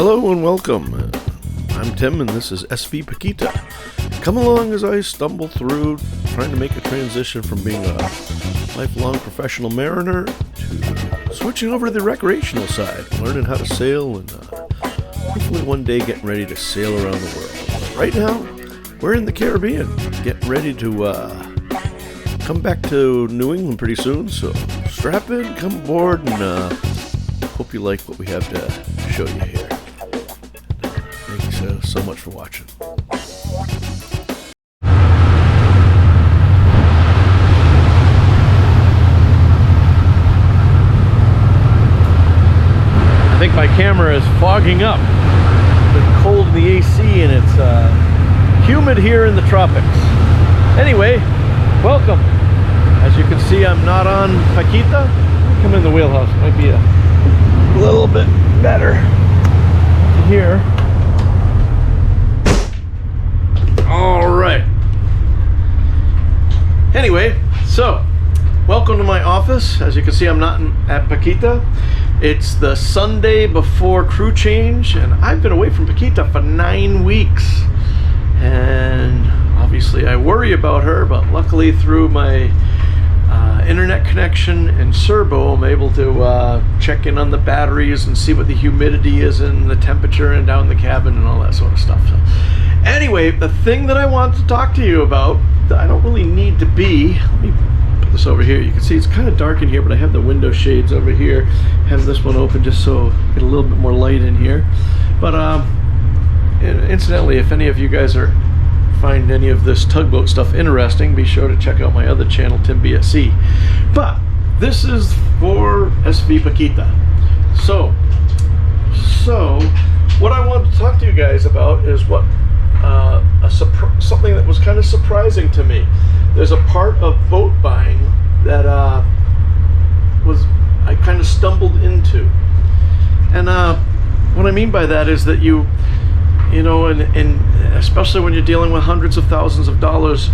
Hello and welcome. I'm Tim and this is SV Paquita. Come along as I stumble through trying to make a transition from being a lifelong professional mariner to switching over to the recreational side, learning how to sail and hopefully one day getting ready to sail around the world. Right now, we're in the Caribbean, getting ready to come back to New England pretty soon, so strap in, come aboard, and hope you like what we have to show you here. Thanks so much for watching. I think my camera is fogging up. It's been cold in the AC and it's humid here in the tropics. Anyway, welcome. As you can see, I'm not on Paquita. Come in the wheelhouse. It might be a little bit better here. All right. Anyway, so welcome to my office. As you can see, I'm not at Paquita. It's the Sunday before crew change, and I've been away from Paquita for 9 weeks. And obviously, I worry about her, but luckily, through my internet connection and Serbo, I'm able to check in on the batteries and see what the humidity is and the temperature and down the cabin and all that sort of stuff. So, anyway, the thing that I want to talk to you about that I don't really need to be, let me put this over here. You can see it's kind of dark in here, but I have the window shades over here. Have this one open just so I get a little bit more light in here. But incidentally, if any of you guys find any of this tugboat stuff interesting, be sure to check out my other channel, Tim B at Sea. But this is for SV Paquita. So what I wanted to talk to you guys about is what something that was kind of surprising to me. There's a part of boat buying that I kind of stumbled into, and what I mean by that is that you know, and especially when you're dealing with hundreds of thousands of dollars,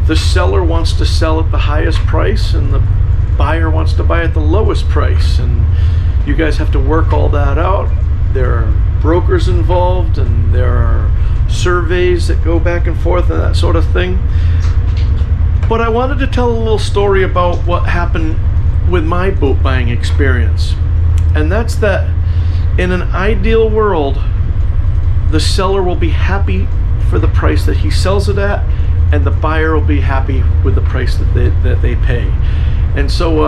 the seller wants to sell at the highest price and the buyer wants to buy at the lowest price, and you guys have to work all that out. There are brokers involved and there are surveys that go back and forth and that sort of thing. But I wanted to tell a little story about what happened with my boat buying experience, and that's that in an ideal world, the seller will be happy for the price that he sells it at, and the buyer will be happy with the price that they pay. And so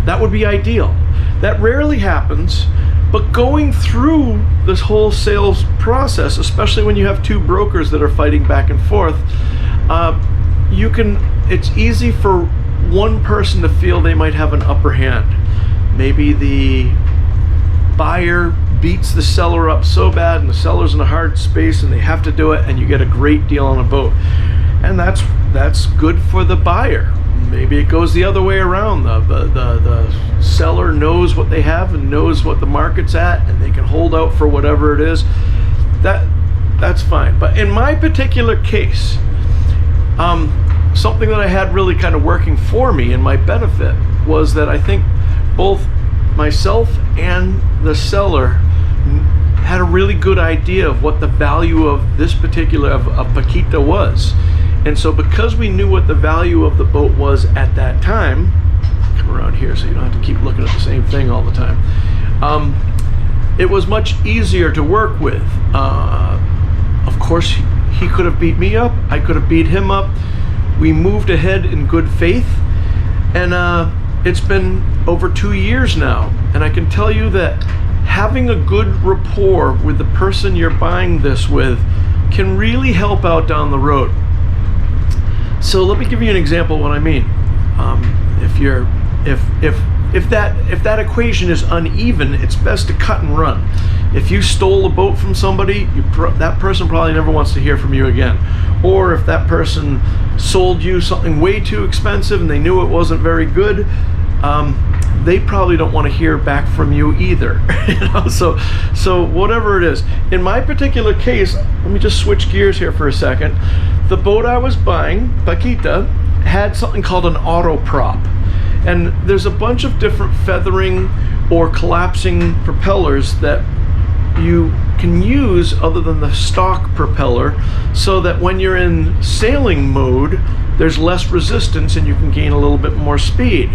that would be ideal. That rarely happens, but going through this whole sales process, especially when you have two brokers that are fighting back and forth, it's easy for one person to feel they might have an upper hand. Maybe the buyer beats the seller up so bad and the seller's in a hard space and they have to do it, and you get a great deal on a boat, and that's good for the buyer. Maybe it goes the other way around. The seller knows what they have and knows what the market's at, and they can hold out for whatever it is. That's fine. But in my particular case, something that I had really kind of working for me and my benefit was that I think both myself and the seller had a really good idea of what the value of this particular of Paquita was. And so because we knew what the value of the boat was at that time, come around here so you don't have to keep looking at the same thing all the time, it was much easier to work with. Of course, he could have beat me up, I could have beat him up. We moved ahead in good faith, and it's been over 2 years now, and I can tell you that having a good rapport with the person you're buying this with can really help out down the road. So let me give you an example of what I mean. If that equation is uneven, it's best to cut and run. If you stole a boat from somebody, that person probably never wants to hear from you again. Or if that person sold you something way too expensive and they knew it wasn't very good, they probably don't want to hear back from you either. So whatever it is. In my particular case, let me just switch gears here for a second. The boat I was buying, Paquita, had something called an auto prop. And there's a bunch of different feathering or collapsing propellers that you can use other than the stock propeller, so that when you're in sailing mode, there's less resistance and you can gain a little bit more speed.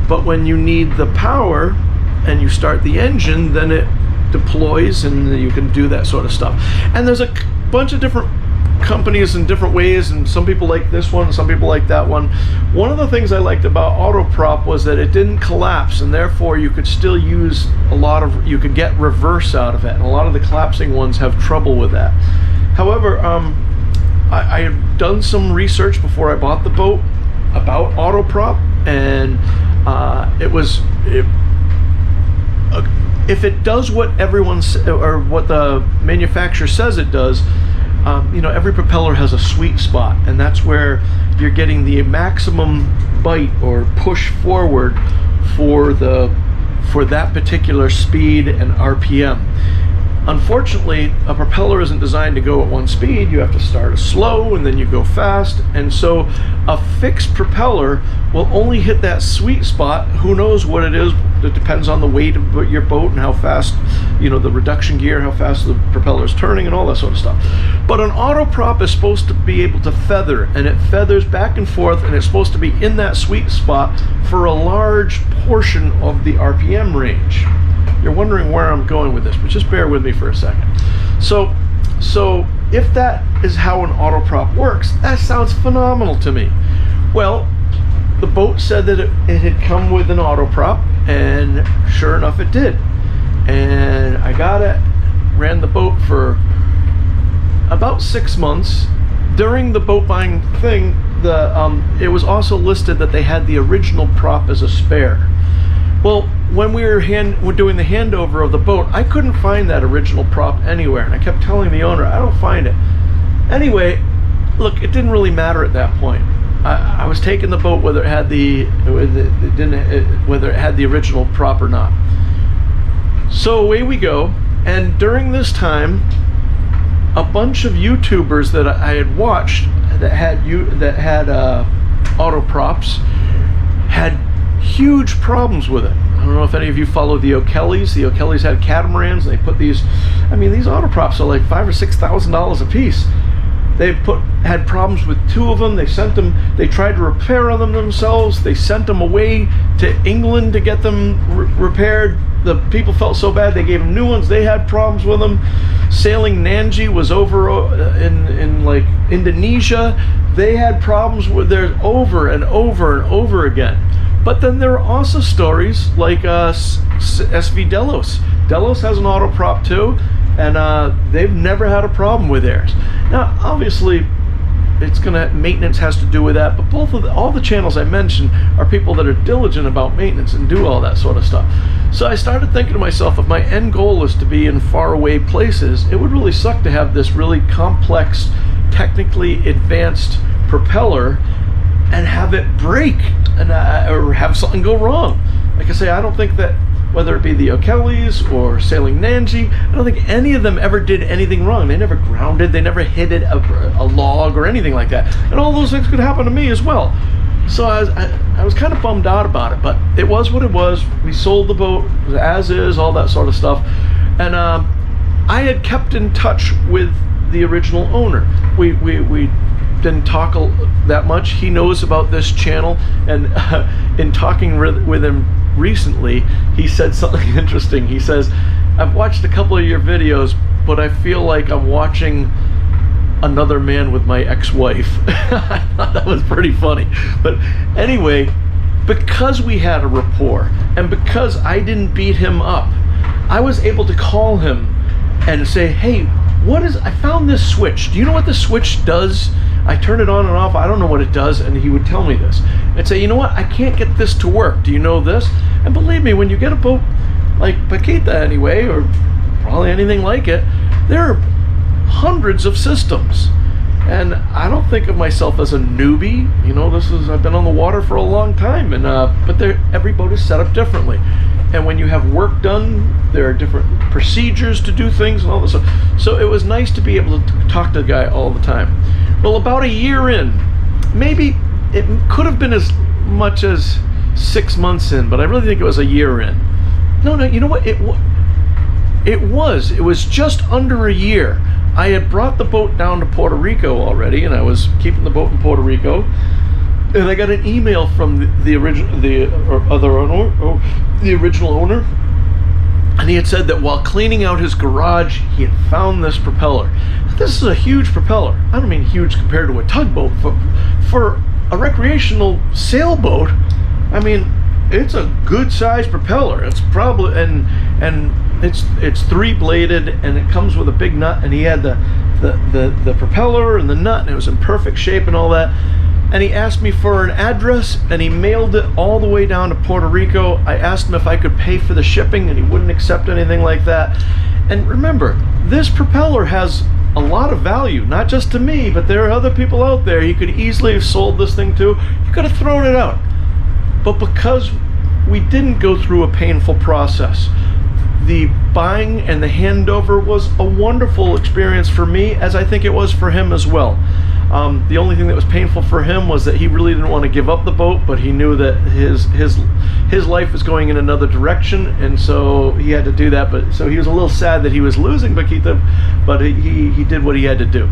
But when you need the power and you start the engine, then it deploys and you can do that sort of stuff. And there's a bunch of different companies in different ways, and some people like this one, some people like that one. One of the things I liked about autoprop was that it didn't collapse, and therefore you could still use you could get reverse out of it, and a lot of the collapsing ones have trouble with that. However, I had done some research before I bought the boat about autoprop, and if it does what or what the manufacturer says it does, every propeller has a sweet spot, and that's where you're getting the maximum bite or push forward for that particular speed and RPM. Unfortunately, a propeller isn't designed to go at one speed. You have to start slow and then you go fast, and so a fixed propeller will only hit that sweet spot. Who knows what it is? It depends on the weight of your boat and how fast, the reduction gear, how fast the propeller is turning and all that sort of stuff. But an autoprop is supposed to be able to feather, and it feathers back and forth, and it's supposed to be in that sweet spot for a large portion of the RPM range. You're wondering where I'm going with this, but just bear with me for a second. So if that is how an autoprop works, that sounds phenomenal to me. Well, the boat said that it had come with an autoprop, and sure enough it did. And I got it, ran the boat for about 6 months. During the boat buying thing, it was also listed that they had the original prop as a spare. Well, when we were doing the handover of the boat, I couldn't find that original prop anywhere, and I kept telling the owner, I don't find it. Anyway, look, it didn't really matter at that point. I was taking the boat whether it had whether it had the original prop or not. So away we go, and during this time, a bunch of YouTubers that I had watched that had autoprops had huge problems with it. I don't know if any of you follow the O'Kellys. The O'Kellys had catamarans, and they put these autoprops are like $5,000 or $6,000 a piece. They had problems with 2 of them. They tried to repair them themselves. They sent them away to England to get them repaired. The people felt so bad they gave them new ones. They had problems with them. Sailing Nanji was over in like Indonesia. They had problems with theirs over and over and over again. But then there are also stories like SV Delos. Delos has an autoprop too, and they've never had a problem with theirs. Now, obviously, maintenance has to do with that, but all the channels I mentioned are people that are diligent about maintenance and do all that sort of stuff. So I started thinking to myself, if my end goal is to be in faraway places, it would really suck to have this really complex, technically advanced propeller and have it break or have something go wrong. Like I say, I don't think that whether it be the O'Kellys or Sailing Nanji, I don't think any of them ever did anything wrong. They never grounded, they never hit a log or anything like that. And all those things could happen to me as well. So I was kind of bummed out about it, but it was what it was. We sold the boat as is, all that sort of stuff. And I had kept in touch with the original owner. We didn't talk that much. He knows about this channel, and in talking with him recently, he said something interesting. He says, I've watched a couple of your videos, but I feel like I'm watching another man with my ex-wife. I thought that was pretty funny. But anyway, because we had a rapport, and because I didn't beat him up, I was able to call him and say, hey, I found this switch. Do you know what the switch does? I turn it on and off. I don't know what it does. And he would tell me this. I'd say, you know what? I can't get this to work. Do you know this? And believe me, when you get a boat like Paquita anyway, or probably anything like it, there are hundreds of systems. And I don't think of myself as a newbie. I've been on the water for a long time, and but every boat is set up differently. And when you have work done, there are different procedures to do things and all this stuff. So it was nice to be able to talk to the guy all the time. Well, about a year in, maybe it could have been as much as 6 months in, but I really think it was a year in. No, you know what? It was just under a year. I had brought the boat down to Puerto Rico already, and I was keeping the boat in Puerto Rico. And I got an email from the original owner, and he had said that while cleaning out his garage, he had found this propeller. This is a huge propeller. I don't mean huge compared to a tugboat, but for a recreational sailboat, I mean, it's a good sized propeller. It's probably and it's 3-bladed, and it comes with a big nut, and he had the propeller and the nut, and it was in perfect shape and all that. And he asked me for an address, and he mailed it all the way down to Puerto Rico. I asked him if I could pay for the shipping, and he wouldn't accept anything like that. And remember, this propeller has a lot of value, not just to me, but there are other people out there he could easily have sold this thing to. He could have thrown it out. But because we didn't go through a painful process, the buying and the handover was a wonderful experience for me, as I think it was for him as well. The only thing that was painful for him was that he really didn't want to give up the boat, but he knew that his life was going in another direction, and so he had to do that. But so he was a little sad that he was losing Paquita, but he did what he had to do.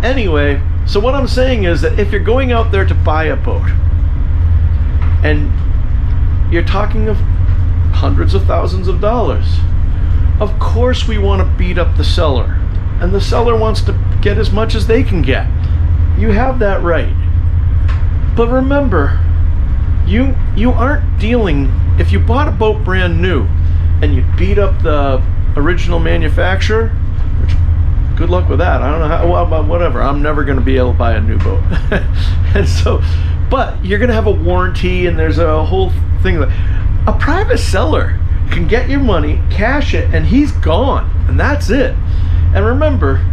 Anyway, so what I'm saying is that if you're going out there to buy a boat, and you're talking of hundreds of thousands of dollars, of course we want to beat up the seller, and the seller wants to get as much as they can get. You have that right. But remember, you aren't dealing, if you bought a boat brand new and you beat up the original manufacturer, which good luck with that. I don't know how, well, whatever. I'm never going to be able to buy a new boat. And so, but you're going to have a warranty, and there's a whole thing. A private seller can get your money, cash it, and he's gone, and that's it. And remember,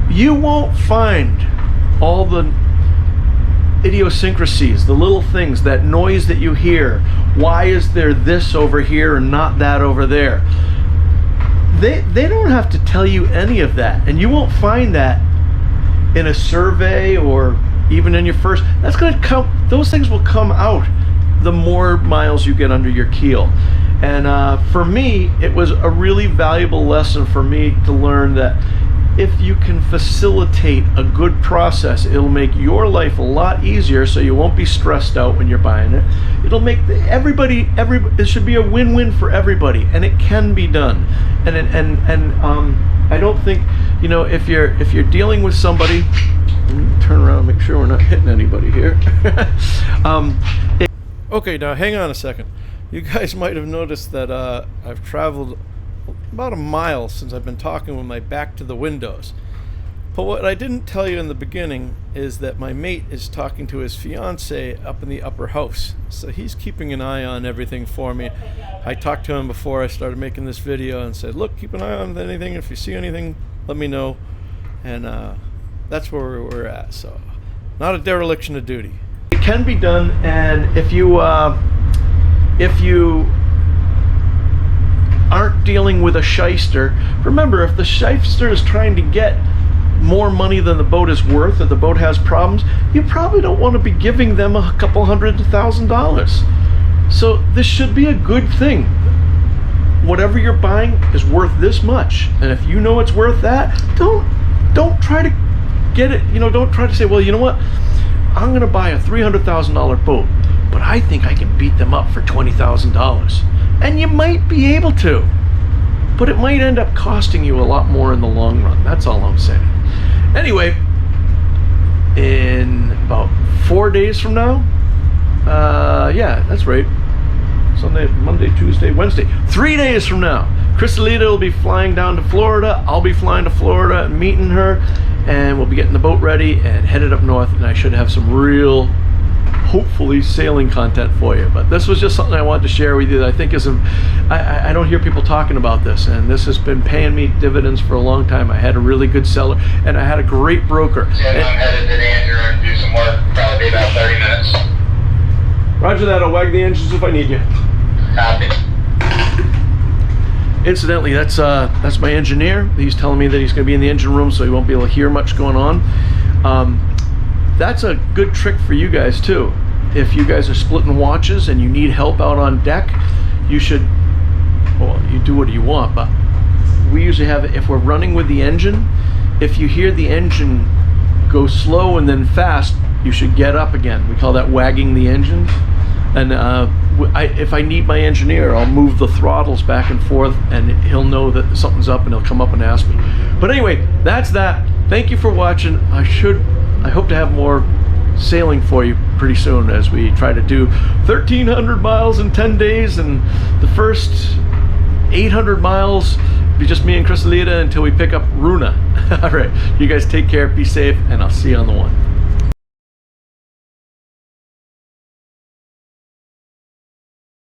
you won't find all the idiosyncrasies, the little things, that noise that you hear. Why is there this over here and not that over there? They don't have to tell you any of that, and you won't find that in a survey or even in your first. That's going to come. Those things will come out the more miles you get under your keel. And for me, it was a really valuable lesson for me to learn that if you can facilitate a good process, it'll make your life a lot easier, so you won't be stressed out when you're buying it. It'll make everybody, it should be a win-win for everybody, and it can be done. And I don't think, you know, if you're dealing with somebody, turn around and make sure we're not hitting anybody here. Okay, now hang on a second. You guys might have noticed that I've traveled about a mile since I've been talking with my back to the windows. But what I didn't tell you in the beginning is that my mate is talking to his fiance up in the upper house. So he's keeping an eye on everything for me. I talked to him before I started making this video and said, look, keep an eye on anything. If you see anything, let me know. And that's where we're at. So not a dereliction of duty. It can be done, and if you aren't dealing with a shyster, remember, if the shyster is trying to get more money than the boat is worth, or the boat has problems, you probably don't want to be giving them a couple $100,000. So this should be a good thing. Whatever you're buying is worth this much, and if you know it's worth that, don't try to get it. You know, don't try to say, well, you know what, I'm going to buy a $300,000 boat, but I think I can beat them up for $20,000. And you might be able to, but it might end up costing you a lot more in the long run. That's all I'm saying. Anyway, in about 4 days from now, yeah, that's right. Sunday, Monday, Tuesday, Wednesday. 3 days from now, Crysalita will be flying down to Florida. I'll be flying to Florida and meeting her, and we'll be getting the boat ready and headed up north, and I should have some real, hopefully, sailing content for you. But this was just something I wanted to share with you that I think is I don't hear people talking about this, and this has been paying me dividends for a long time. I had a really good seller, and I had a great broker. Yeah, I'm headed to the engine room and do some work. Probably be about 30 minutes. Roger that. I'll wag the engines if I need you. Copy. Incidentally, that's my engineer. He's telling me that he's going to be in the engine room, so he won't be able to hear much going on. That's a good trick for you guys too. If you guys are splitting watches and you need help out on deck, you should, well, you do what you want, but we usually have it if we're running with the engine. If you hear the engine go slow and then fast, you should get up again. We call that wagging the engine. And if I need my engineer, I'll move the throttles back and forth, and he'll know that something's up, and he'll come up and ask me. But anyway, that's that. Thank you for watching. I hope to have more sailing for you pretty soon as we try to do 1,300 miles in 10 days, and the first 800 miles be just me and Chrysalida until we pick up Runa. All right, you guys take care, be safe, and I'll see you on the one.